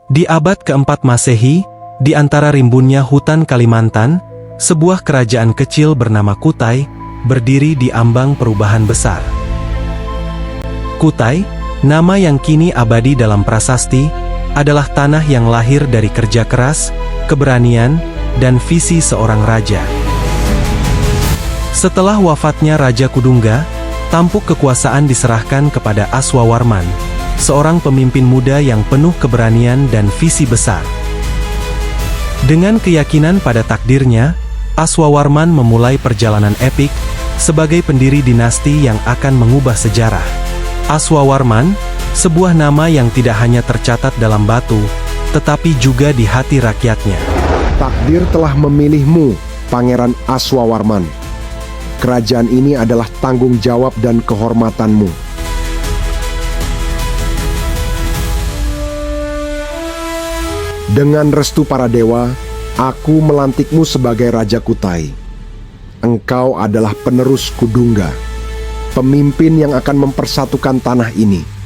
Di abad keempat Masehi, di antara rimbunnya hutan Kalimantan, sebuah kerajaan kecil bernama Kutai berdiri di ambang perubahan besar. Kutai, nama yang kini abadi dalam prasasti, adalah tanah yang lahir dari kerja keras, keberanian, dan visi seorang raja. Setelah wafatnya Raja Kudungga, tampuk kekuasaan diserahkan kepada Aswawarman, seorang pemimpin muda yang penuh keberanian dan visi besar. Dengan keyakinan pada takdirnya, Aswawarman memulai perjalanan epik sebagai pendiri dinasti yang akan mengubah sejarah. Aswawarman, sebuah nama yang tidak hanya tercatat dalam batu, tetapi juga di hati rakyatnya. Takdir telah memilihmu, Pangeran Aswawarman. Kerajaan ini adalah tanggung jawab dan kehormatanmu. Dengan restu para dewa, aku melantikmu sebagai Raja Kutai. Engkau adalah penerus Kudungga, pemimpin yang akan mempersatukan tanah ini.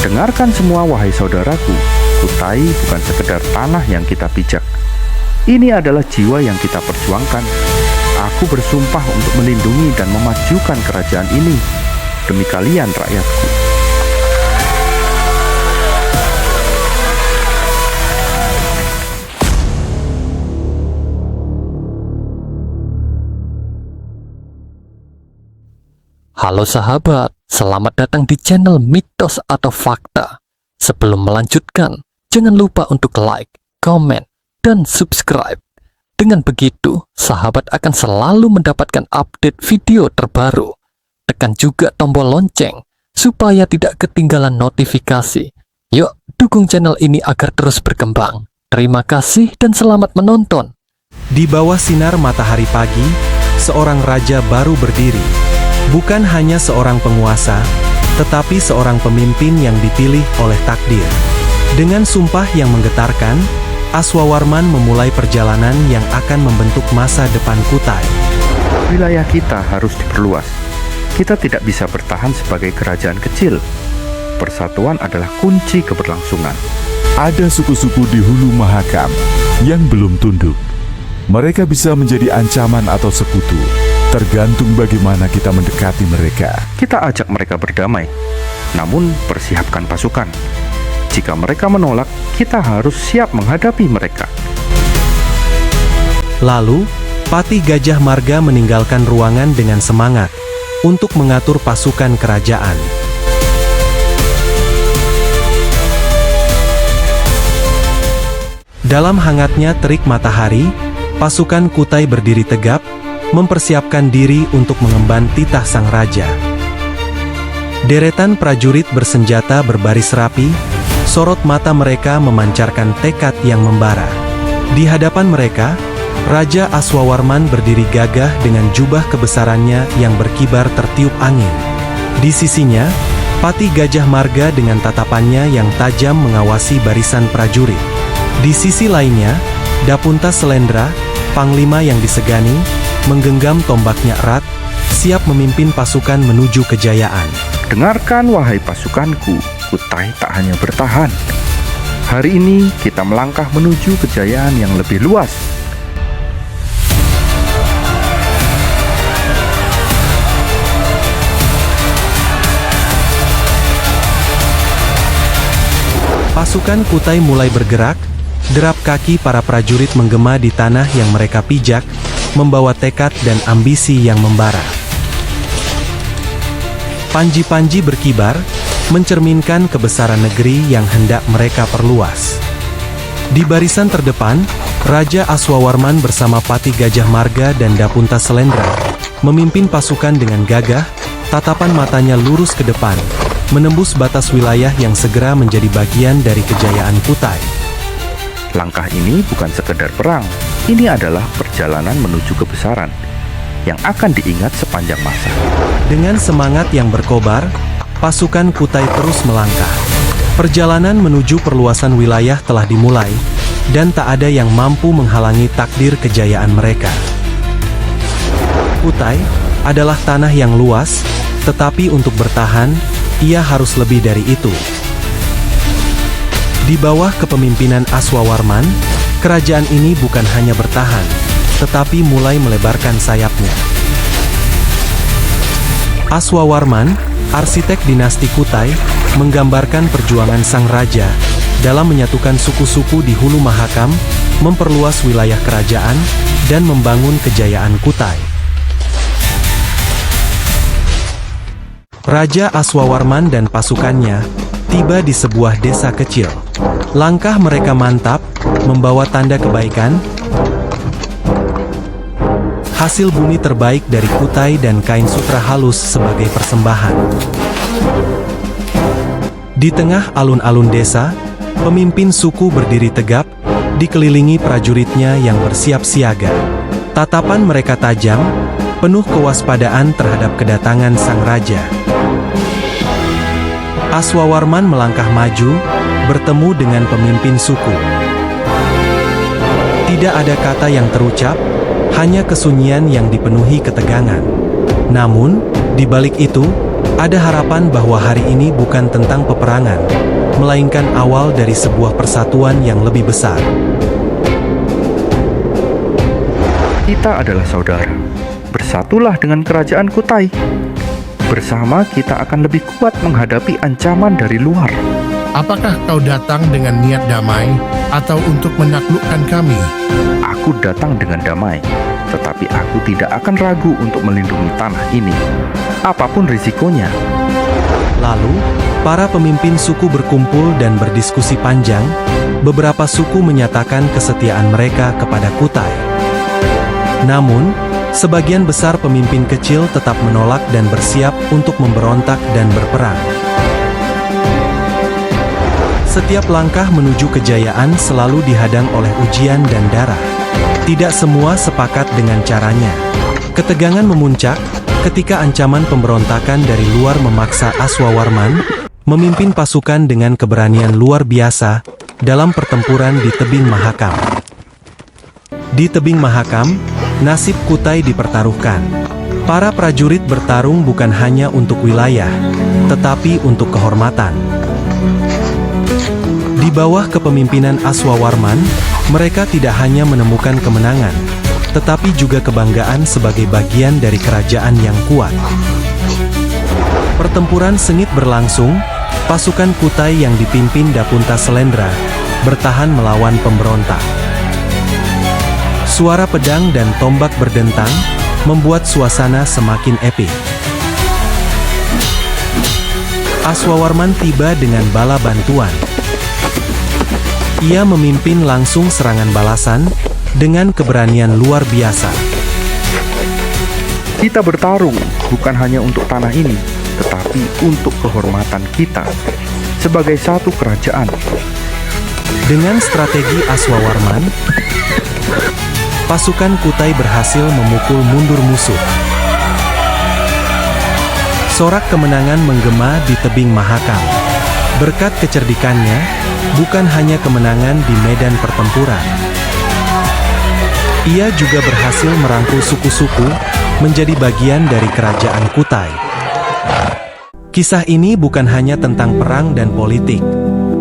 Dengarkan semua wahai saudaraku, Kutai bukan sekedar tanah yang kita pijak. Ini adalah jiwa yang kita perjuangkan. Aku bersumpah untuk melindungi dan memajukan kerajaan ini demi kalian rakyatku. Halo sahabat, selamat datang di channel Mitos atau Fakta. Sebelum melanjutkan, jangan lupa untuk like, komen, dan subscribe. Dengan begitu, sahabat akan selalu mendapatkan update video terbaru. Tekan juga tombol lonceng, supaya tidak ketinggalan notifikasi. Yuk, dukung channel ini agar terus berkembang. Terima kasih dan selamat menonton. Di bawah sinar matahari pagi, seorang raja baru berdiri. Bukan hanya seorang penguasa, tetapi seorang pemimpin yang dipilih oleh takdir. Dengan sumpah yang menggetarkan, Aswawarman memulai perjalanan yang akan membentuk masa depan Kutai. Wilayah kita harus diperluas. Kita tidak bisa bertahan sebagai kerajaan kecil. Persatuan adalah kunci keberlangsungan. Ada suku-suku di Hulu Mahakam yang belum tunduk. Mereka bisa menjadi ancaman atau sekutu, tergantung bagaimana kita mendekati mereka. Kita ajak mereka berdamai, namun persiapkan pasukan. Jika mereka menolak, kita harus siap menghadapi mereka. Lalu, Patih Gajah Marga meninggalkan ruangan dengan semangat untuk mengatur pasukan kerajaan. Dalam hangatnya terik matahari, pasukan Kutai berdiri tegap, mempersiapkan diri untuk mengemban titah sang raja. Deretan prajurit bersenjata berbaris rapi, sorot mata mereka memancarkan tekad yang membara. Di hadapan mereka, Raja Aswawarman berdiri gagah dengan jubah kebesarannya yang berkibar tertiup angin. Di sisinya, Patih Gajah Marga dengan tatapannya yang tajam mengawasi barisan prajurit. Di sisi lainnya, Dapunta Selendra, panglima yang disegani, menggenggam tombaknya erat, siap memimpin pasukan menuju kejayaan. Dengarkan wahai pasukanku, Kutai tak hanya bertahan. Hari ini kita melangkah menuju kejayaan yang lebih luas. Pasukan Kutai mulai bergerak, derap kaki para prajurit menggema di tanah yang mereka pijak, membawa tekad dan ambisi yang membara. Panji-panji berkibar, mencerminkan kebesaran negeri yang hendak mereka perluas. Di barisan terdepan, Raja Aswawarman bersama Patih Gajah Marga dan Dapunta Selendra memimpin pasukan dengan gagah, tatapan matanya lurus ke depan, menembus batas wilayah yang segera menjadi bagian dari kejayaan Kutai. Langkah ini bukan sekedar perang, ini adalah perjalanan menuju kebesaran. yang akan diingat sepanjang masa. Dengan semangat yang berkobar, pasukan Kutai terus melangkah. Perjalanan menuju perluasan wilayah telah dimulai, dan tak ada yang mampu menghalangi takdir kejayaan mereka. Kutai adalah tanah yang luas, tetapi untuk bertahan, ia harus lebih dari itu. Di bawah kepemimpinan Aswawarman, kerajaan ini bukan hanya bertahan, tetapi mulai melebarkan sayapnya. Aswawarman, arsitek dinasti Kutai, menggambarkan perjuangan sang raja dalam menyatukan suku-suku di Hulu Mahakam, memperluas wilayah kerajaan, dan membangun kejayaan Kutai. Raja Aswawarman dan pasukannya tiba di sebuah desa kecil. Langkah mereka mantap, membawa tanda kebaikan, hasil bumi terbaik dari Kutai dan kain sutra halus sebagai persembahan. Di tengah alun-alun desa, pemimpin suku berdiri tegap, dikelilingi prajuritnya yang bersiap siaga. Tatapan mereka tajam, penuh kewaspadaan terhadap kedatangan sang raja. Aswawarman melangkah maju, bertemu dengan pemimpin suku. Tidak ada kata yang terucap, hanya kesunyian yang dipenuhi ketegangan. Namun, di balik itu, ada harapan bahwa hari ini bukan tentang peperangan, melainkan awal dari sebuah persatuan yang lebih besar. Kita adalah saudara. Bersatulah dengan kerajaan Kutai. Bersama kita akan lebih kuat menghadapi ancaman dari luar. Apakah kau datang dengan niat damai atau untuk menaklukkan kami? Aku datang dengan damai, tetapi aku tidak akan ragu untuk melindungi tanah ini, apapun risikonya. Lalu, para pemimpin suku berkumpul dan berdiskusi panjang. Beberapa suku menyatakan kesetiaan mereka kepada Kutai. Namun, sebagian besar pemimpin kecil tetap menolak dan bersiap untuk memberontak dan berperang. Setiap langkah menuju kejayaan selalu dihadang oleh ujian dan darah. Tidak semua sepakat dengan caranya. Ketegangan memuncak ketika ancaman pemberontakan dari luar memaksa Aswawarman memimpin pasukan dengan keberanian luar biasa dalam pertempuran di tebing Mahakam. Di tebing Mahakam, nasib Kutai dipertaruhkan. Para prajurit bertarung bukan hanya untuk wilayah, tetapi untuk kehormatan. Di bawah kepemimpinan Aswawarman, mereka tidak hanya menemukan kemenangan, tetapi juga kebanggaan sebagai bagian dari kerajaan yang kuat. Pertempuran sengit berlangsung, pasukan Kutai yang dipimpin Dapunta Selendra bertahan melawan pemberontak. Suara pedang dan tombak berdentang, membuat suasana semakin epik. Aswawarman tiba dengan bala bantuan. Ia memimpin langsung serangan balasan dengan keberanian luar biasa. Kita bertarung bukan hanya untuk tanah ini, tetapi untuk kehormatan kita sebagai satu kerajaan. Dengan strategi Aswawarman, pasukan Kutai berhasil memukul mundur musuh. Sorak kemenangan menggema di tebing Mahakam. Berkat kecerdikannya, bukan hanya kemenangan di medan pertempuran. Ia juga berhasil merangkul suku-suku menjadi bagian dari kerajaan Kutai. Kisah ini bukan hanya tentang perang dan politik.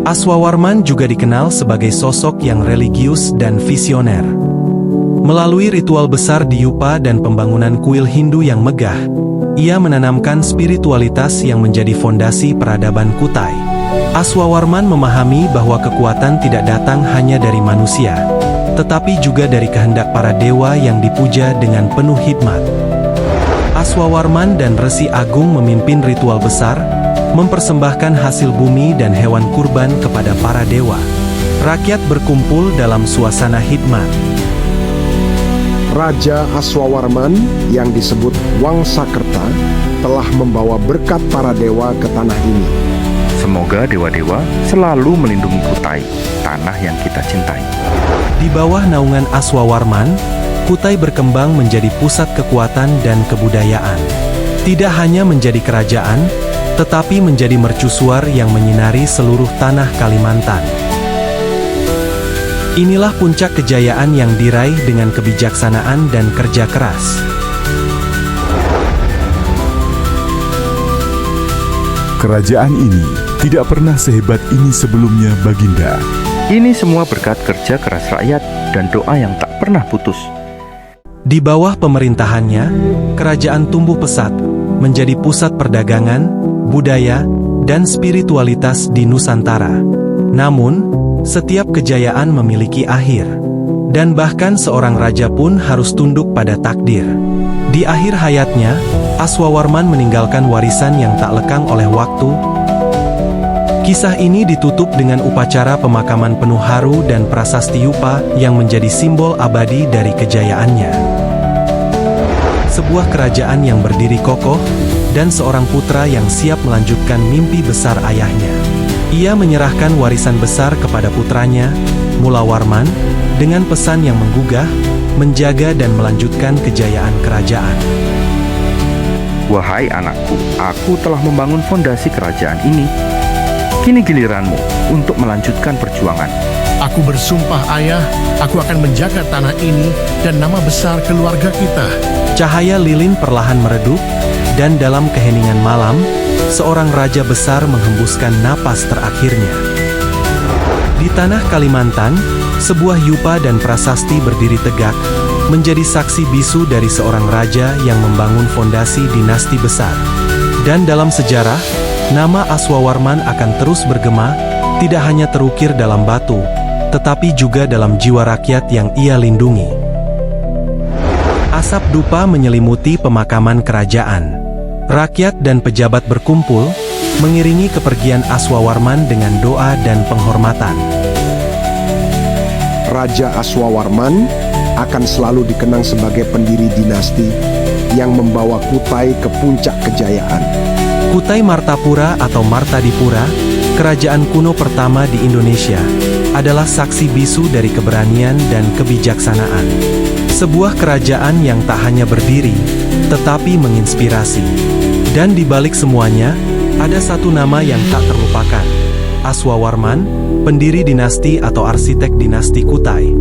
Aswawarman juga dikenal sebagai sosok yang religius dan visioner. Melalui ritual besar di Yupa dan pembangunan kuil Hindu yang megah, ia menanamkan spiritualitas yang menjadi fondasi peradaban Kutai. Aswawarman memahami bahwa kekuatan tidak datang hanya dari manusia, tetapi juga dari kehendak para dewa yang dipuja dengan penuh hikmat. Aswawarman dan Resi Agung memimpin ritual besar, mempersembahkan hasil bumi dan hewan kurban kepada para dewa. Rakyat berkumpul dalam suasana hikmat. Raja Aswawarman yang disebut Wangsakerta telah membawa berkat para dewa ke tanah ini. Semoga dewa-dewa selalu melindungi Kutai, tanah yang kita cintai. Di bawah naungan Aswawarman, Kutai berkembang menjadi pusat kekuatan dan kebudayaan. Tidak hanya menjadi kerajaan, tetapi menjadi mercusuar yang menyinari seluruh tanah Kalimantan. Inilah puncak kejayaan yang diraih dengan kebijaksanaan dan kerja keras. Kerajaan ini tidak pernah sehebat ini sebelumnya, Baginda. Ini semua berkat kerja keras rakyat dan doa yang tak pernah putus. Di bawah pemerintahannya, kerajaan tumbuh pesat, menjadi pusat perdagangan, budaya, dan spiritualitas di Nusantara. Namun, setiap kejayaan memiliki akhir. Dan bahkan seorang raja pun harus tunduk pada takdir. Di akhir hayatnya, Aswawarman meninggalkan warisan yang tak lekang oleh waktu. Kisah ini ditutup dengan upacara pemakaman penuh haru dan prasasti Yupa yang menjadi simbol abadi dari kejayaannya. Sebuah kerajaan yang berdiri kokoh, dan seorang putra yang siap melanjutkan mimpi besar ayahnya. Ia menyerahkan warisan besar kepada putranya, Mulawarman, dengan pesan yang menggugah, menjaga dan melanjutkan kejayaan kerajaan. Wahai anakku, aku telah membangun fondasi kerajaan ini. Kini giliranmu untuk melanjutkan perjuangan. Aku bersumpah ayah, aku akan menjaga tanah ini dan nama besar keluarga kita. Cahaya lilin perlahan meredup, dan dalam keheningan malam, seorang raja besar menghembuskan napas terakhirnya. Di tanah Kalimantan, sebuah yupa dan prasasti berdiri tegak, menjadi saksi bisu dari seorang raja yang membangun fondasi dinasti besar. Dan dalam sejarah, nama Aswawarman akan terus bergema, tidak hanya terukir dalam batu, tetapi juga dalam jiwa rakyat yang ia lindungi. Asap dupa menyelimuti pemakaman kerajaan. Rakyat dan pejabat berkumpul, mengiringi kepergian Aswawarman dengan doa dan penghormatan. Raja Aswawarman akan selalu dikenang sebagai pendiri dinasti yang membawa Kutai ke puncak kejayaan. Kutai Martapura atau Martadipura, kerajaan kuno pertama di Indonesia, adalah saksi bisu dari keberanian dan kebijaksanaan. Sebuah kerajaan yang tak hanya berdiri, tetapi menginspirasi. Dan di balik semuanya, ada satu nama yang tak terlupakan. Aswawarman, pendiri dinasti atau arsitek dinasti Kutai.